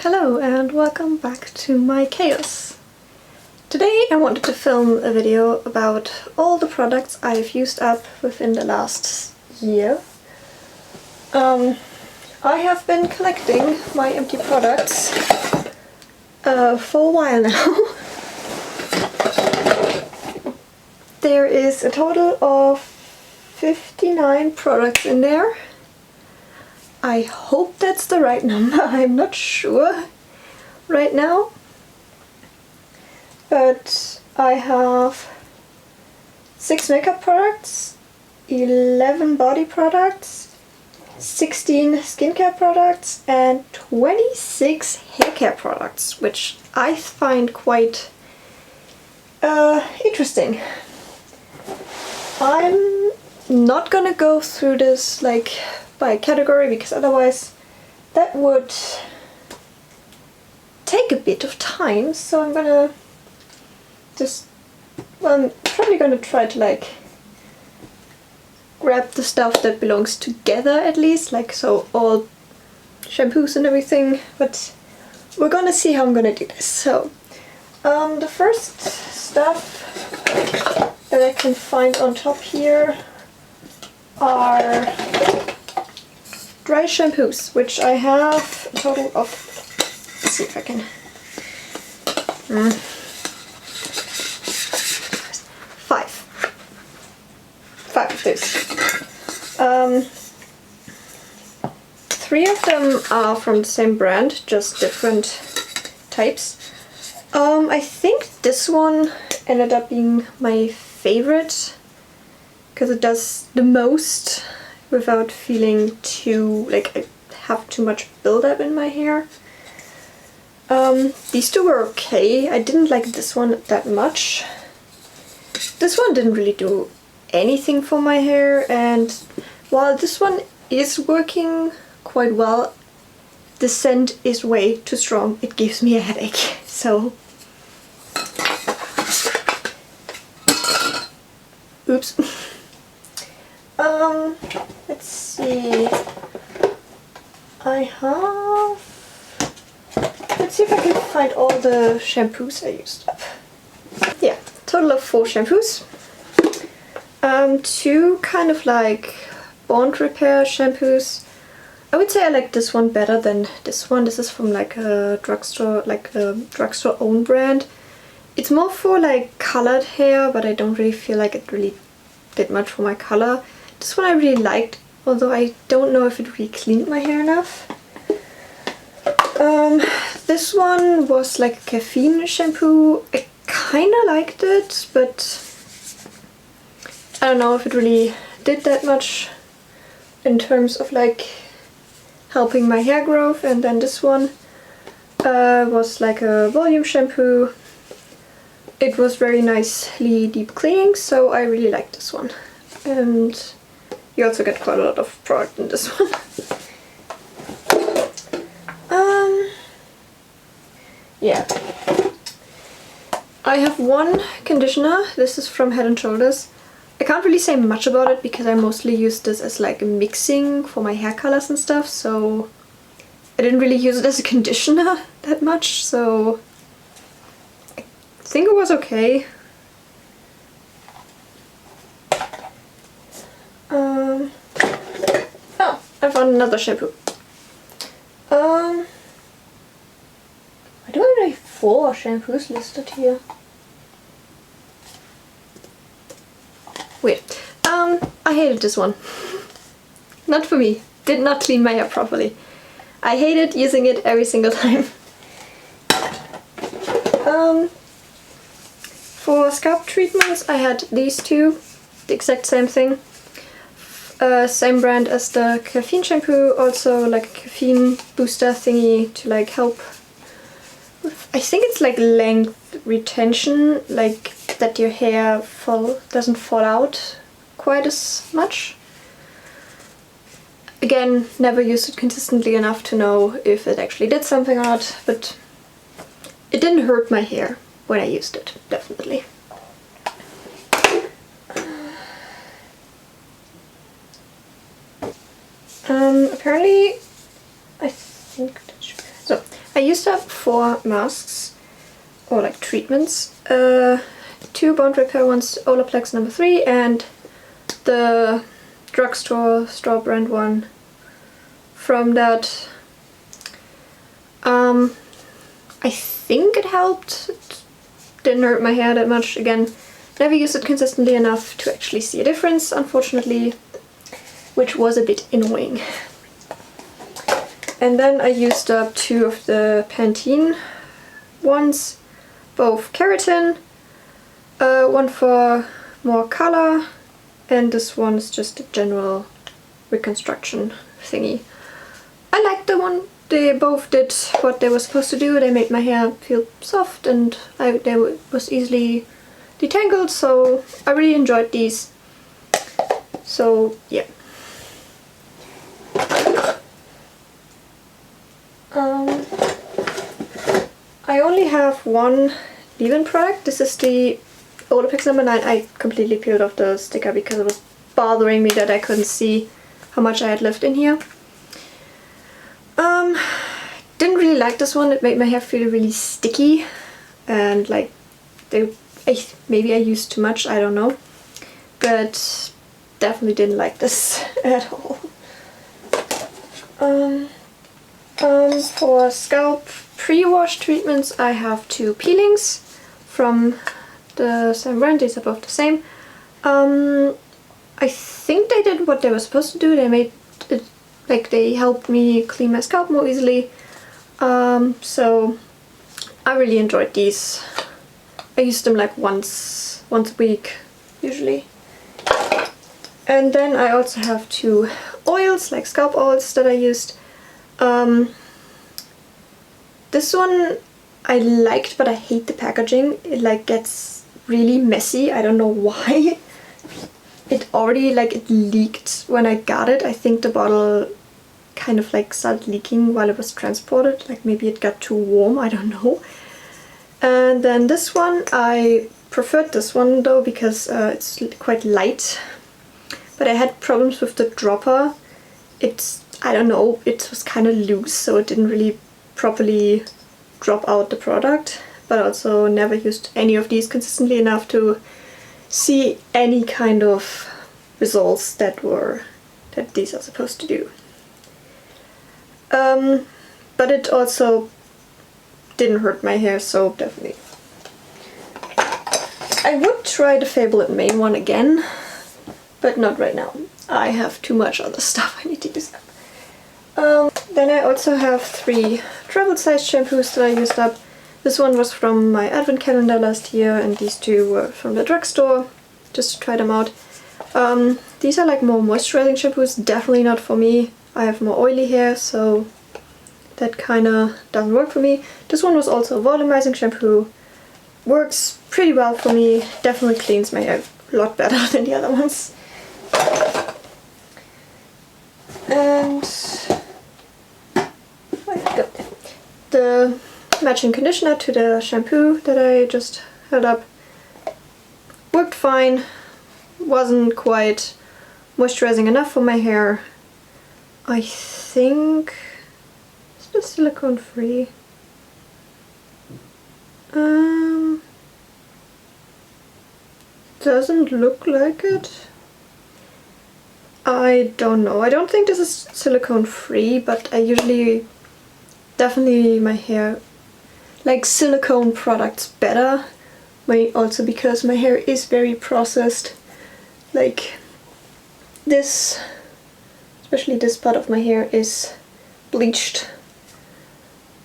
Hello and welcome back to my chaos. Today I wanted to film a video about all the products I've used up within the last year. I have been collecting my empty products for a while now. There is a total of 59 products in there. I hope that's the right number, I'm not sure right now. But I have 6 makeup products, 11 body products, 16 skincare products and 26 hair care products, which I find quite interesting. I'm not gonna go through this like by category because otherwise that would take a bit of time, so I'm gonna just, well, I'm probably gonna try to like grab the stuff that belongs together at least, like so all shampoos and everything, but we're gonna see how I'm gonna do this. So the first stuff that I can find on top here are dry shampoos, which I have a total of, let's see if I can, 5 of these. 3 of them are from the same brand, just different types. I think this one ended up being my favorite because it does the most without feeling too, like I have too much buildup in my hair. These two were okay. I didn't like this one that much. This one didn't really do anything for my hair, and while this one is working quite well, the scent is way too strong. It gives me a headache. So, oops. Let's see. Let's see if I can find all the shampoos I used up. Yeah, total of 4 shampoos. 2 kind of like bond repair shampoos. I would say I like this one better than this one. This is from like a drugstore, like a drugstore own brand. It's more for like colored hair, but I don't really feel like it really did much for my color. This one I really liked, although I don't know if it really cleaned my hair enough. This one was like a caffeine shampoo. I kind of liked it, but I don't know if it really did that much in terms of like helping my hair growth. And then this one was like a volume shampoo. It was very nicely deep cleaning, so I really liked this one. And you also get quite a lot of product in this one. Yeah. I have one conditioner. This is from Head & Shoulders. I can't really say much about it because I mostly use this as like a mixing for my hair colors and stuff, so I didn't really use it as a conditioner that much, so I think it was okay. Oh, I found another shampoo. Why do I have 4 shampoos listed here? Weird. I hated this one. Not for me. Did not clean my hair properly. I hated using it every single time. For scalp treatments I had these 2. The exact same thing. Same brand as the caffeine shampoo, also like a caffeine booster thingy to like help with, I think it's like length retention, like that your hair doesn't fall out quite as much. Again, never used it consistently enough to know if it actually did something or not, but it didn't hurt my hair when I used it, definitely. Apparently, I think that should be, so I used up 4 masks, or like treatments. 2 bond repair ones, Olaplex number 3, and the drugstore store brand one from that. I think it helped. It didn't hurt my hair that much. Again, never used it consistently enough to actually see a difference, unfortunately, which was a bit annoying. And then I used up 2 of the Pantene ones, both keratin, one for more color, and this one is just a general reconstruction thingy. I liked the one. They both did what they were supposed to do. They made my hair feel soft and they was easily detangled, so I really enjoyed these. So yeah. I only have one leave-in product. This is the Olaplex number 9. I completely peeled off the sticker because it was bothering me that I couldn't see how much I had left in here. Didn't really like this one. It made my hair feel really sticky and like maybe I used too much, I don't know. But definitely didn't like this at all. For scalp pre-wash treatments I have 2 peelings from the same brand. These are both the same. I think they did what they were supposed to do. They made it like they helped me clean my scalp more easily. So I really enjoyed these. I use them like once a week usually. And then I also have 2 oils, like scalp oils that I used. This one I liked, but I hate the packaging. It like gets really messy. I don't know why. It already it leaked when I got it. I think the bottle kind of like started leaking while it was transported. Like maybe it got too warm, I don't know. And then this one, I preferred this one though because it's quite light. But I had problems with the dropper. I don't know, it was kind of loose, so it didn't really properly drop out the product. But also never used any of these consistently enough to see any kind of results that these are supposed to do. But it also didn't hurt my hair, so definitely. I would try the Fable and Mane one again, but not right now. I have too much other stuff I need to use up. Then I also have 3 travel size shampoos that I used up. This one was from my advent calendar last year, and these 2 were from the drugstore, just to try them out. These are like more moisturizing shampoos, definitely not for me. I have more oily hair, so that kinda doesn't work for me. This one was also a volumizing shampoo. Works pretty well for me, definitely cleans my hair a lot better than the other ones. And the matching conditioner to the shampoo that I just held up worked fine. Wasn't quite moisturizing enough for my hair. I think it's silicone free. Doesn't look like it. I don't know. I don't think this is silicone free, but I usually definitely my hair like silicone products better. Also because my hair is very processed. Like this, especially this part of my hair is bleached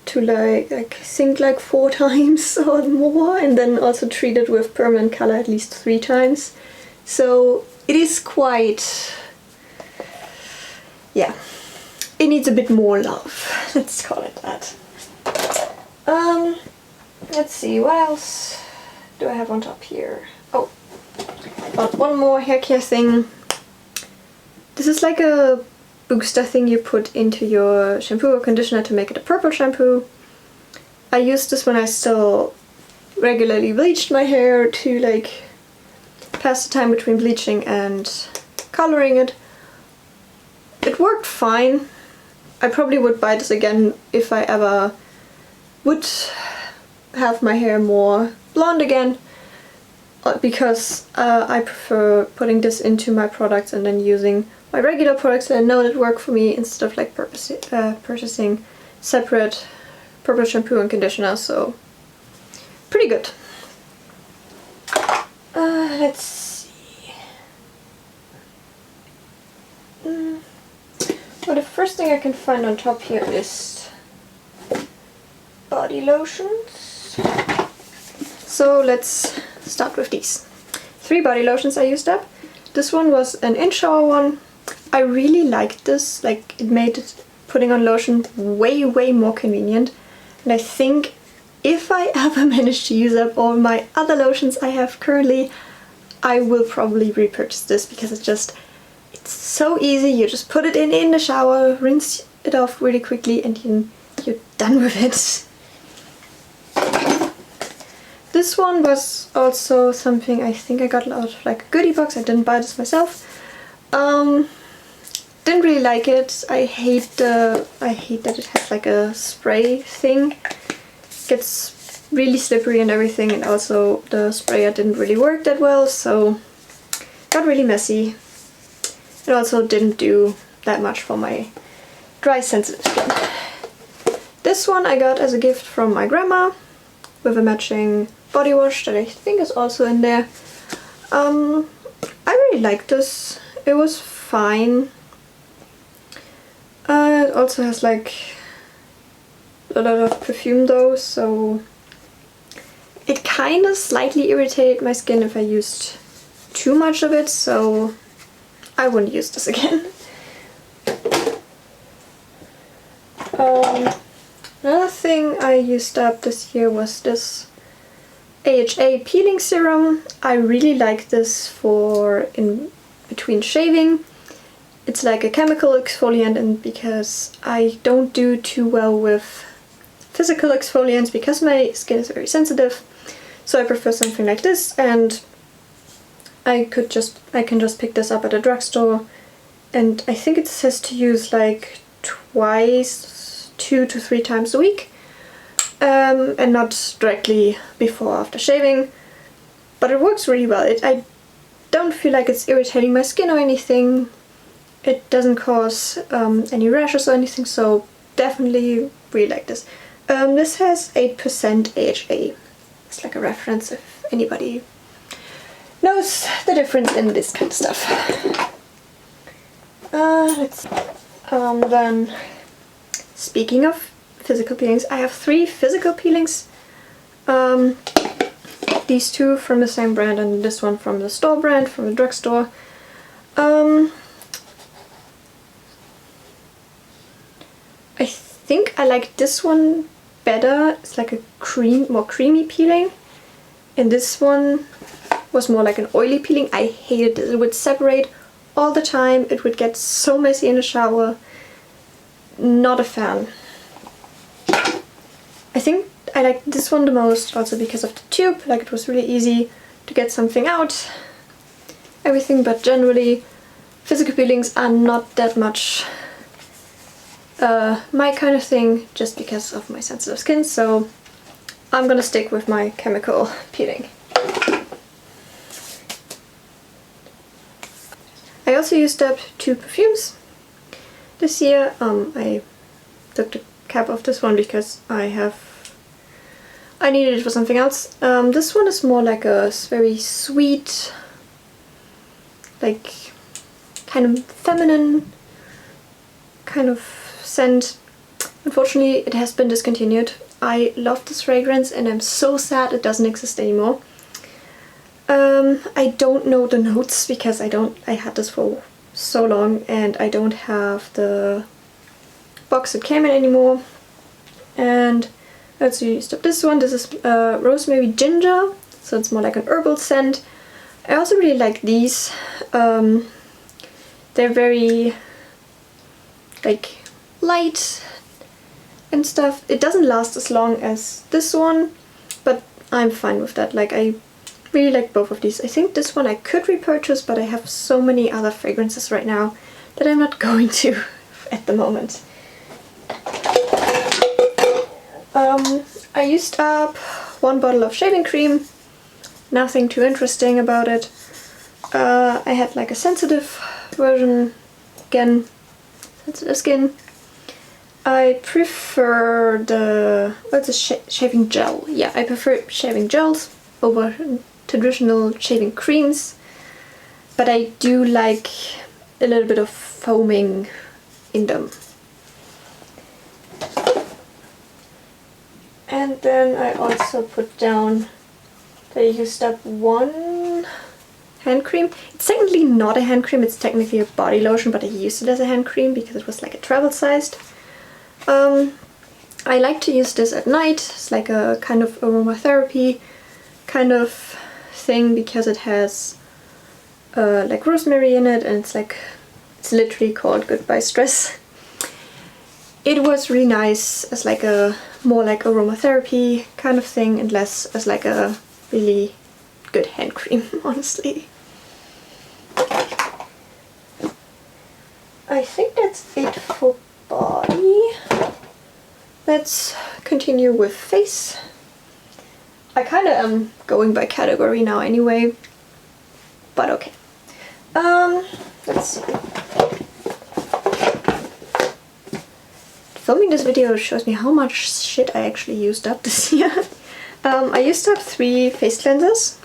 to like I think like 4 times or more, and then also treated with permanent color at least 3 times. So it is quite, yeah, it needs a bit more love. Let's call it that. Let's see, what else do I have on top here? Oh, one more hair care thing. This is like a booster thing you put into your shampoo or conditioner to make it a purple shampoo. I used this when I still regularly bleached my hair to like pass the time between bleaching and coloring it. It worked fine. I probably would buy this again if I ever would have my hair more blonde again, because I prefer putting this into my products and then using my regular products that I know that work for me, instead of like purchasing separate purple shampoo and conditioner. So pretty good. Let's see. Well, the first thing I can find on top here is body lotions. So let's start with these. 3 body lotions I used up. This one was an in-shower one. I really liked this, like it made putting on lotion way more convenient. And I think if I ever manage to use up all my other lotions I have currently, I will probably repurchase this, because it's so easy. You just put it in the shower, rinse it off really quickly, and you're done with it. This one was also something I think I got out of like a goodie box. I didn't buy this myself. Didn't really like it. I hate that it has like a spray thing. Gets really slippery and everything, and also the sprayer didn't really work that well, so got really messy. It also didn't do that much for my dry sensitive skin. This one I got as a gift from my grandma, with a matching body wash that I think is also in there. I really liked this. It was fine. It also has like a lot of perfume though, so it kind of slightly irritated my skin if I used too much of it, so I wouldn't use this again. Another thing I used up this year was this AHA peeling serum. I really like this for in between shaving. It's like a chemical exfoliant, and because I don't do too well with physical exfoliants because my skin is very sensitive, so I prefer something like this, and I can just pick this up at a drugstore, and I think it says to use like twice, 2 to 3 times a week, and not directly before or after shaving, but it works really well. I don't feel like it's irritating my skin or anything. It doesn't cause any rashes or anything, so definitely really like this. This has 8% AHA. It's like a reference if anybody knows the difference in this kind of stuff. Then, speaking of physical peelings, I have 3 physical peelings. These 2 from the same brand, and this one from the store brand, from the drugstore. I think I like this one better. It's like a more creamy peeling, and this one was more like an oily peeling. I hated it. It would separate all the time. It would get so messy in the shower. Not a fan. I think I liked this one the most, also because of the tube. Like, it was really easy to get something out, everything, but generally physical peelings are not that much my kind of thing, just because of my sensitive skin, so I'm gonna stick with my chemical peeling. I also used up 2 perfumes this year. I took the cap off this one because I needed it for something else. This one is more like a very sweet, like kind of feminine kind of scent. Unfortunately, it has been discontinued. I love this fragrance and I'm so sad it doesn't exist anymore. I don't know the notes because I had this for so long, and I don't have the box it came in anymore. And let's use this one. This is rosemary ginger, so it's more like an herbal scent. I also really like these. They're very like light and stuff. It doesn't last as long as this one, but I'm fine with that. Like, I really like both of these. I think this one I could repurchase, but I have so many other fragrances right now that I'm not going to at the moment. I used up 1 bottle of shaving cream. Nothing too interesting about it. I had like a sensitive version, again, sensitive skin. I prefer the, what's a shaving gel? Yeah, I prefer shaving gels over traditional shaving creams, but I do like a little bit of foaming in them. And then I also put down that I used up 1 hand cream. It's technically not a hand cream, it's technically a body lotion, but I used it as a hand cream because it was like a travel sized. I like to use this at night. It's like a kind of aromatherapy kind of thing because it has like rosemary in it, and it's literally called Goodbye Stress. It was really nice as like a more like aromatherapy kind of thing and less as like a really good hand cream, honestly. I think that's it for body. Let's continue with face. I kind of am going by category now anyway, but okay. Let's see. Filming this video shows me how much shit I actually used up this year. I used up 3 face cleansers,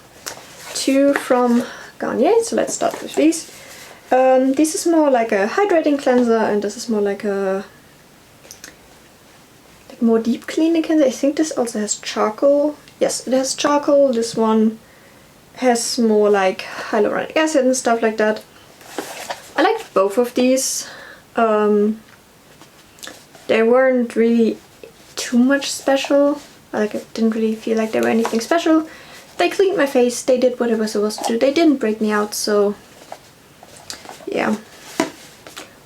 2 from Garnier, so let's start with these. This is more like a hydrating cleanser, and this is more like a more deep cleaning cleanser. I think this also has charcoal. Yes, it has charcoal. This one has more like hyaluronic acid and stuff like that. I liked both of these. They weren't really too much special. Like, I didn't really feel like they were anything special. They cleaned my face, they did what they were supposed to do. They didn't break me out, so yeah.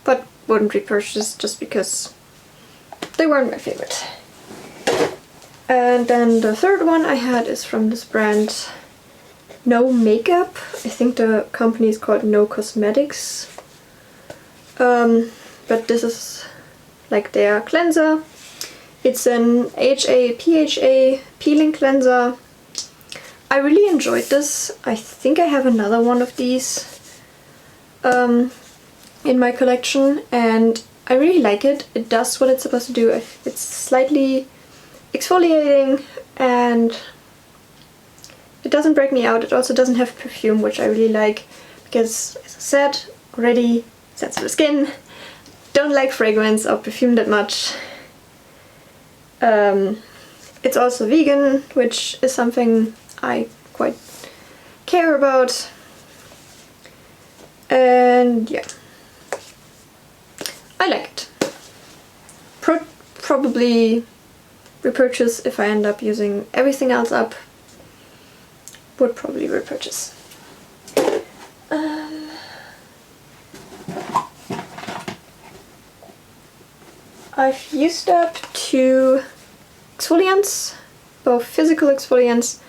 But wouldn't repurchase just because they weren't my favorite. And then the third one I had is from this brand No Makeup. I think the company is called No Cosmetics. But this is like their cleanser. It's an HA/PHA peeling cleanser. I really enjoyed this. I think I have another one of these in my collection, and I really like it. It does what it's supposed to do. It's slightly exfoliating and it doesn't break me out. It also doesn't have perfume, which I really like because, as I said already, sensitive skin. Don't like fragrance or perfume that much. It's also vegan, which is something I quite care about. And yeah, I like it. Probably repurchase if I end up using everything else up. Would probably repurchase. I've used up 2 exfoliants, both physical exfoliants.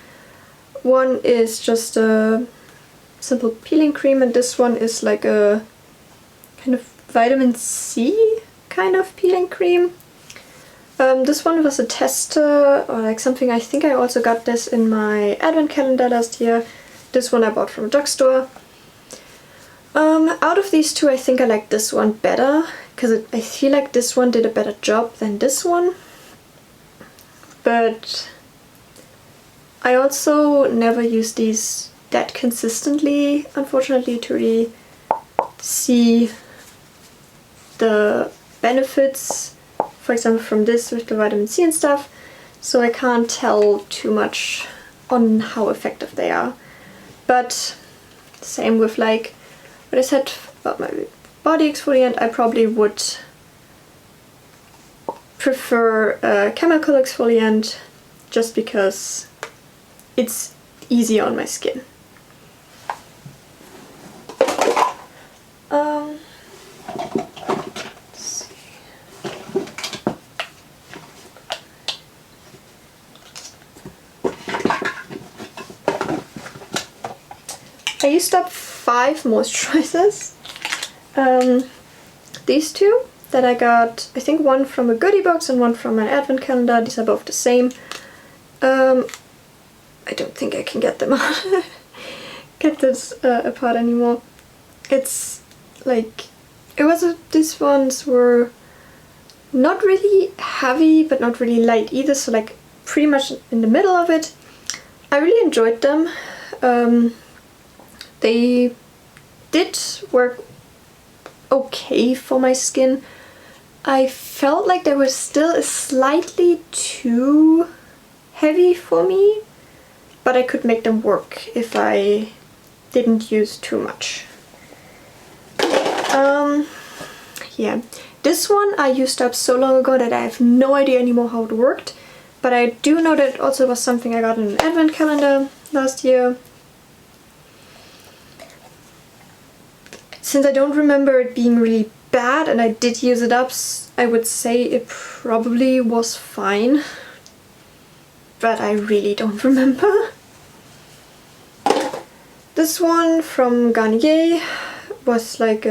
One is just a simple peeling cream, and this one is like a kind of vitamin C kind of peeling cream. This one was a tester, or like something. I think I also got this in my advent calendar last year. This one I bought from a drugstore. Out of these 2, I think I like this one better, because I feel like this one did a better job than this one. But I also never use these that consistently, unfortunately, to really see the benefits, for example from this with the vitamin C and stuff, so I can't tell too much on how effective they are. But same with like what I said about my body exfoliant, I probably would prefer a chemical exfoliant just because it's easy on my skin. Let's see. I used up 5 moisturizers. These 2 that I got, I think one from a goodie box and one from an advent calendar. These are both the same. I don't think I can get them out. Get this apart anymore. It's like, these ones were not really heavy but not really light either, so like pretty much in the middle of it. I really enjoyed them. They did work okay for my skin. I felt like they were still slightly too heavy for me, but I could make them work if I didn't use too much. Yeah, this one I used up so long ago that I have no idea anymore how it worked, but I do know that it also was something I got in an advent calendar last year. Since I don't remember it being really bad and I did use it up, I would say it probably was fine, but I really don't remember. This one from Garnier was like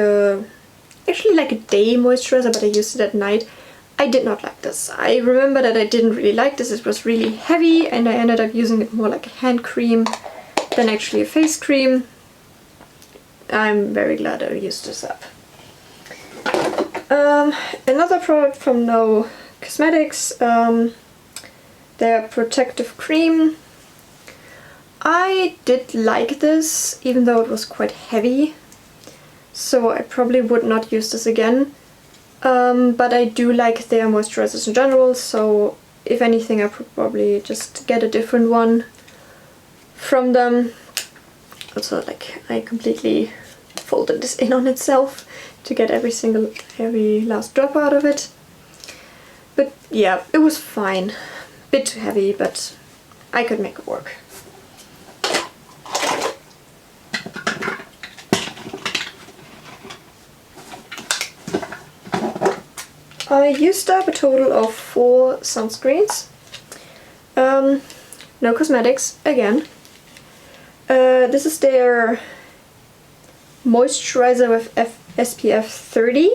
actually like a day moisturizer, but I used it at night. I did not like this. I remember that I didn't really like this. It was really heavy and I ended up using it more like a hand cream than actually a face cream. I'm very glad I used this up. Another product from No Cosmetics, their protective cream. I did like this, even though it was quite heavy, so I probably would not use this again. But I do like their moisturizers in general, so if anything I probably just get a different one from them. Also, like, I completely folded this in on itself to get every last drop out of it. But yeah, it was fine. Bit too heavy, but I could make it work. I used up a total of 4 sunscreens. No Cosmetics again. This is their moisturizer with SPF 30.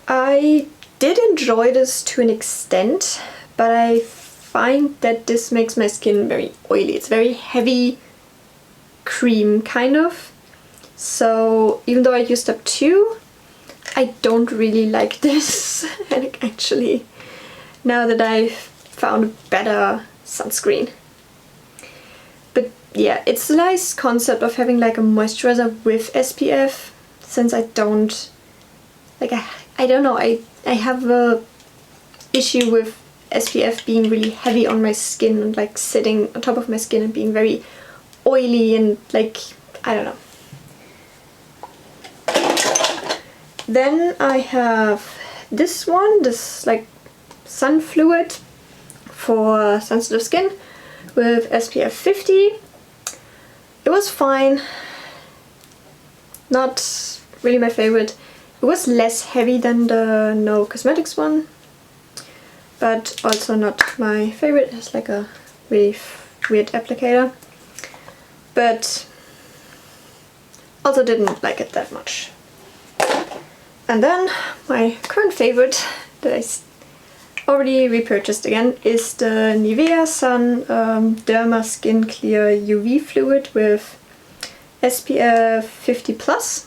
I did enjoy this to an extent, but I find that this makes my skin very oily. It's very heavy cream kind of. So even though I used up 2, I don't really like this. And actually, now that I've found a better sunscreen. But yeah, it's a nice concept of having like a moisturizer with SPF, since I don't, like, I don't know, I have a issue with SPF being really heavy on my skin and like sitting on top of my skin and being very oily and like, I don't know. Then I have this one, this like sun fluid for sensitive skin with SPF 50. It was fine, not really my favorite. It was less heavy than the No Cosmetics one, but also not my favorite. It has like a really weird applicator, but also didn't like it that much. And then my current favorite that I already repurchased again is the Nivea Sun Derma Skin Clear UV Fluid with SPF 50+.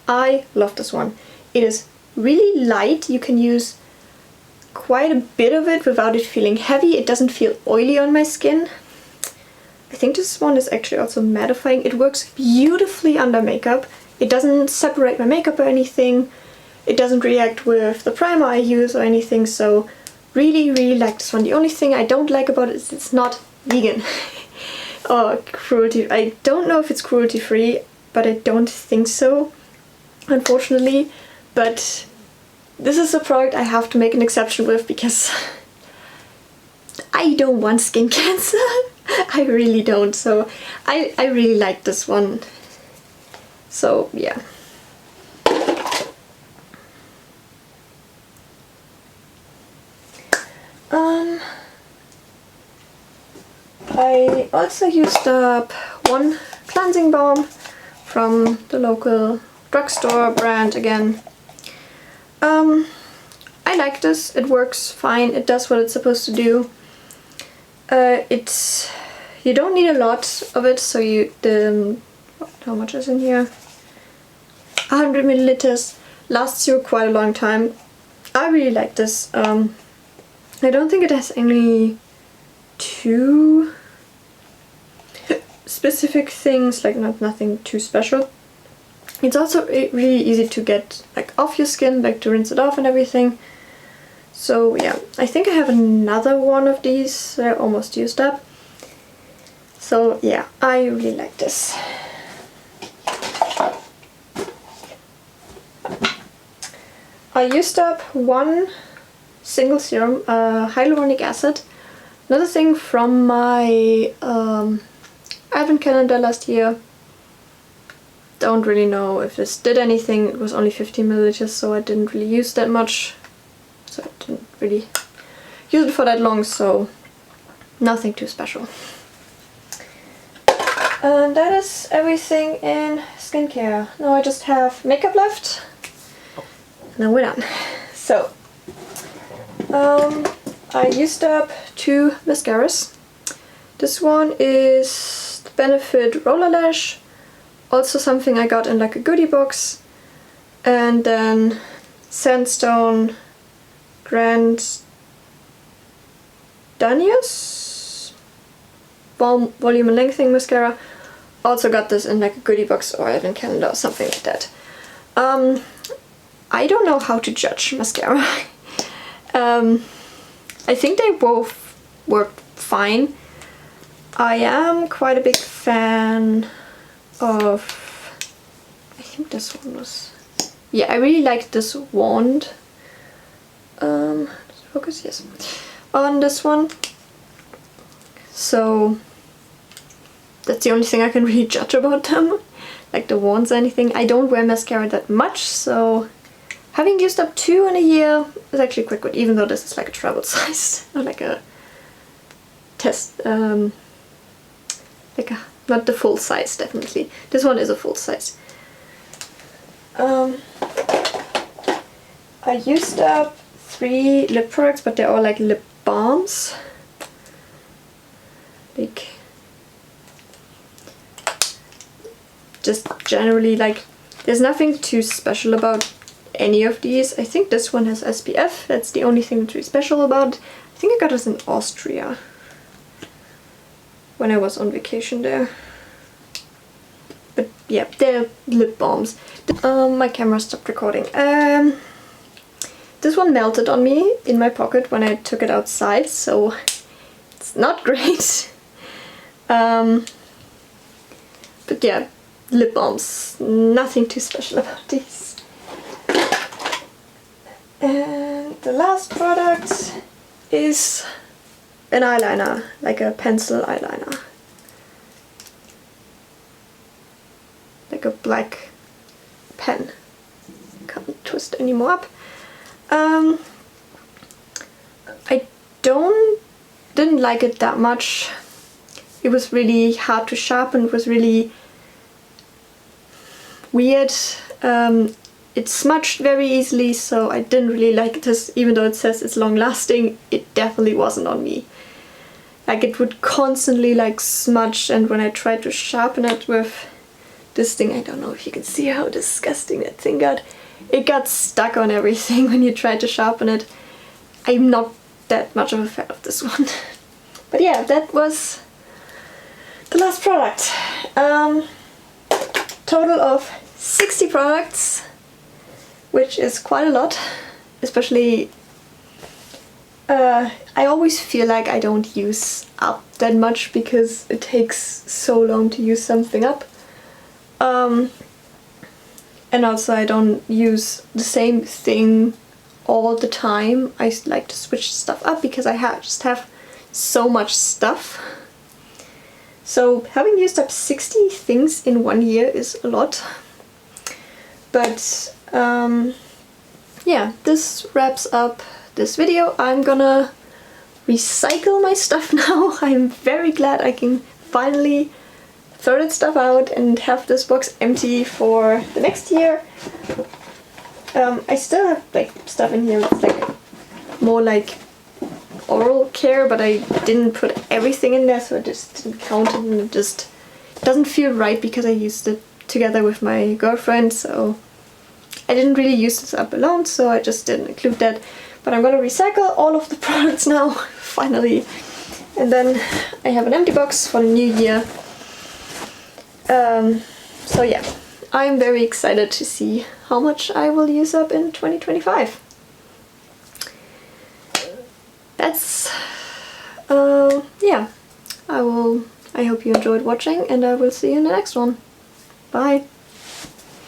I love this one. It is really light. You can use quite a bit of it without it feeling heavy. It doesn't feel oily on my skin. I think this one is actually also mattifying. It works beautifully under makeup. It doesn't separate my makeup or anything. It doesn't react with the primer I use or anything, so really like this one. The only thing I don't like about it is it's not vegan or cruelty. I don't know if it's cruelty free, but I don't think so, unfortunately. But this is a product I have to make an exception with because I don't want skin cancer. I really don't, so I really like this one. So yeah. I also used up one cleansing balm from the local drugstore brand again. I like this. It works fine. It does what it's supposed to do. You don't need a lot of it, so how much is in here? 100 milliliters lasts you quite a long time. I really like this. I don't think it has any too specific things, like nothing too special. It's also really easy to get like off your skin, like to rinse it off and everything. So yeah, I think I have another one of these that I almost used up. So yeah, I really like this. I used up one single serum, hyaluronic acid. Another thing from my advent calendar last year. Don't really know if this did anything. It was only 15 milliliters, so I didn't really use that much. So I didn't really use it for that long, so nothing too special. And that is everything in skincare. Now I just have makeup left. And then we're done. So, I used up 2 mascaras. This one is the Benefit Roller Lash. Also something I got in like a goodie box. And then Sandstone Grand Danius Volume and Lengthening Mascara. Also got this in like a goodie box or advent calendar or something like that. I don't know how to judge mascara. I think they both worked fine. I am quite a big fan of, I think this one was, yeah, I really liked this wand. Focus, yes, on this one. So that's the only thing I can really judge about them, like the wands or anything. I don't wear mascara that much, so having used up 2 in a year is actually quite good, even though this is like a travel size, not like a test, not the full size, definitely. This one is a full size. I used up 3 lip products, but they're all like lip balms. Like, just generally, like, there's nothing too special about any of these. I think this one has SPF. That's the only thing that's really special about it. I think I got this in Austria when I was on vacation there. But yeah, they're lip balms. My camera stopped recording. This one melted on me in my pocket when I took it outside, so it's not great. But yeah, lip balms. Nothing too special about these. And the last product is an eyeliner, like a pencil eyeliner. Like a black pen. Can't twist any more up. I didn't like it that much. It was really hard to sharpen. It was really weird. It smudged very easily, so I didn't really like this. Even though it says it's long lasting, it definitely wasn't on me. Like, it would constantly like smudge, and when I tried to sharpen it with this thing, I don't know if you can see how disgusting that thing got. It got stuck on everything when you tried to sharpen it. I'm not that much of a fan of this one. But yeah, that was the last product. Total of 60 products, which is quite a lot, especially I always feel like I don't use up that much because it takes so long to use something up. And also I don't use the same thing all the time. I like to switch stuff up because I just have so much stuff. So having used up 60 things in 1 year is a lot. But yeah, this wraps up this video. I'm gonna recycle my stuff now. I'm very glad I can finally throw that stuff out and have this box empty for the next year. I still have like stuff in here. It's like more like oral care, but I didn't put everything in there, so I just didn't count it, and it just doesn't feel right because I used it together with my girlfriend, so I didn't really use this up alone, so I just didn't include that. But I'm gonna recycle all of the products now, finally. And then I have an empty box for the new year. So yeah, I'm very excited to see how much I will use up in 2025. That's yeah. I hope you enjoyed watching, and I will see you in the next one. Bye!